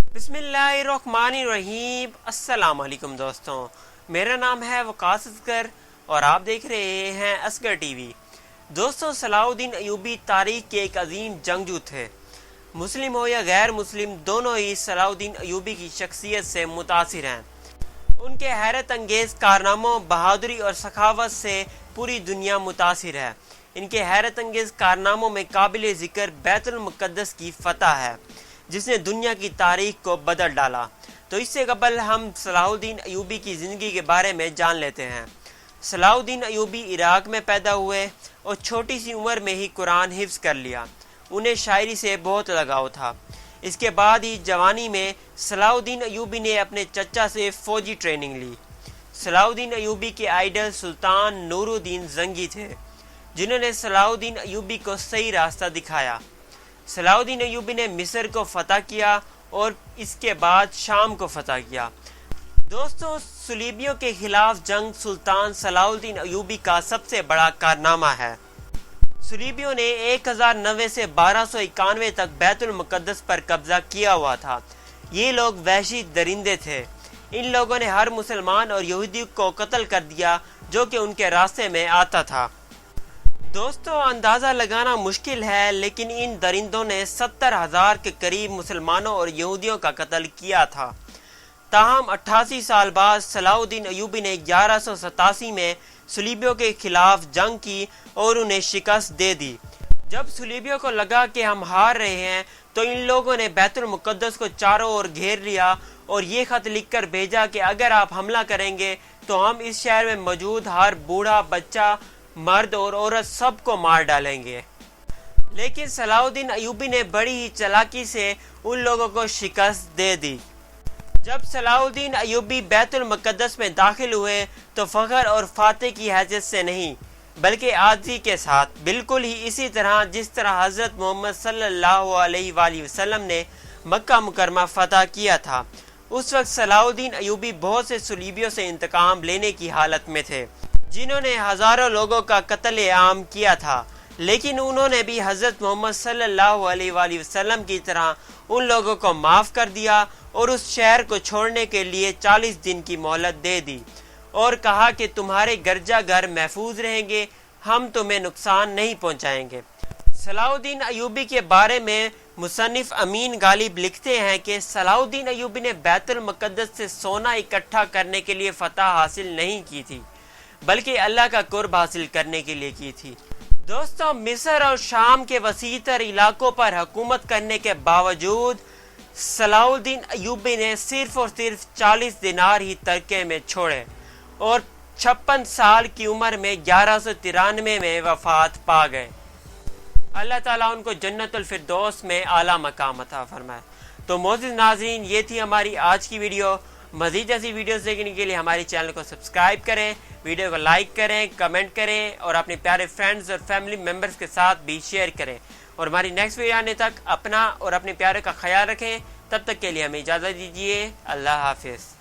बिस्मिल्लाहिर्रहमानिर्रहीम। अस्सलाम वालेकुम दोस्तों, मेरा नाम है वकास असगर और आप देख रहे हैं असगर टीवी। दोस्तों, सलाहुद्दीन अयूबी तारीख के एक अजीम जंगजू थे। मुस्लिम हो या गैर मुस्लिम, दोनों ही सलाहुद्दीन अयूबी की शख्सियत से मुतासिर हैं। उनके हैरत अंगेज कारनामों, बहादुरी और सखावत से पूरी दुनिया मुतासिर है। इनके हैरत अंगेज कारनामों में काबिल ज़िक्र बैतुल मुक़द्दस की फ़तह है, जिसने दुनिया की तारीख को बदल डाला। तो इससे कबल हम सलाहुद्दीन अयूबी की ज़िंदगी के बारे में जान लेते हैं। सलाहुद्दीन अयूबी इराक़ में पैदा हुए और छोटी सी उम्र में ही कुरान हिफ्ज़ कर लिया। उन्हें शायरी से बहुत लगाव था। इसके बाद ही जवानी में सलाहुद्दीन अयूबी ने अपने चचा से फ़ौजी ट्रेनिंग ली। सलाहुद्दीन अयूबी के आइडल सुल्तान नूरुद्दीन ज़ंगी थे, जिन्होंने सलाहुद्दीन अयूबी को सही रास्ता दिखाया। सलाहुद्दीन अयूबी ने मिस्र को फतह किया और इसके बाद शाम को फतह किया। दोस्तों, सुलीबियों के खिलाफ जंग सुल्तान सलाहुद्दीन अयूबी का सबसे बड़ा कारनामा है। सुलीबियों ने 1090 से 1291 तक बैतुल मुक़द्दस पर कब्जा किया हुआ था। ये लोग वहशी दरिंदे थे। इन लोगों ने हर मुसलमान और यहूदी को कत्ल कर दिया जो कि उनके रास्ते में आता था। दोस्तों, अंदाज़ा लगाना मुश्किल है, लेकिन इन दरिंदों ने 70,000 के करीब मुसलमानों और यहूदियों का कत्ल किया था। ताहम 88 साल बाद सलाहुद्दीन अयूबी ने 1187 में सुलीबियों के खिलाफ जंग की और उन्हें शिकस्त दे दी। जब सुलीबियों को लगा कि हम हार रहे हैं, तो इन लोगों ने बैतुल मुक़द्दस को चारों ओर घेर लिया और ये ख़त लिखकर भेजा कि अगर आप हमला करेंगे तो हम इस शहर में मौजूद हर बूढ़ा, बच्चा, मर्द और औरत सबको मार डालेंगे। लेकिन सलाहुद्दीन अयूबी ने बड़ी ही चालाकी से उन लोगों को शिकस्त दे दी। जब सलाहुद्दीन अयूबी बैतुल मुक़द्दस में दाखिल हुए तो फ़ख्र और फातह की हैसियत से नहीं, बल्कि आज़ी के साथ, बिल्कुल ही इसी तरह जिस तरह हज़रत मोहम्मद सल्लल्लाहु अलैहि वसल्लम ने मक्का मुकरमा फ़तह किया था। उस वक्त सलाहुद्दीन अयूबी बहुत से सुलीबियों से इंतकाम लेने की हालत में थे, जिन्होंने हज़ारों लोगों का कत्ल आम किया था। लेकिन उन्होंने भी हज़रत मोहम्मद सल्लल्लाहु अलैहि वसल्लम की तरह उन लोगों को माफ़ कर दिया और उस शहर को छोड़ने के लिए 40 दिन की मोहलत दे दी और कहा कि तुम्हारे गिरजा घर महफूज रहेंगे, हम तुम्हें नुकसान नहीं पहुँचाएंगे। सलाहुद्दीन अयूबी के बारे में मुसन्निफ अमीन गालिब लिखते हैं कि सलाहुद्दीन अयूबी ने बैतुल मुक़द्दस से सोना इकट्ठा करने के लिए फ़तह हासिल नहीं की थी, बल्कि अल्लाह का कुर्ब हासिल करने के लिए की थी। दोस्तों, मिस्र और शाम के वसीतर इलाकों पर हुकूमत करने के बावजूद सलाहुद्दीन अयूबी ने सिर्फ और सिर्फ 40 दिनार ही तरके में छोड़े और 56 साल की उम्र में 1193 में वफात पा गए। अल्लाह ताला उनको जन्नतुल फिरदौस में आला मकाम अता फरमाए। तो मोअज़्ज़िज़ नाज़रीन, ये थी हमारी आज की वीडियो। मज़ीद ऐसी वीडियोस देखने के लिए हमारे चैनल को सब्सक्राइब करें, वीडियो को लाइक करें, कमेंट करें और अपने प्यारे फ्रेंड्स और फैमिली मेम्बर्स के साथ भी शेयर करें। और हमारी नेक्स्ट वीडियो आने तक अपना और अपने प्यारे का ख्याल रखें। तब तक के लिए हमें इजाज़त दीजिए। अल्लाह हाफिज़।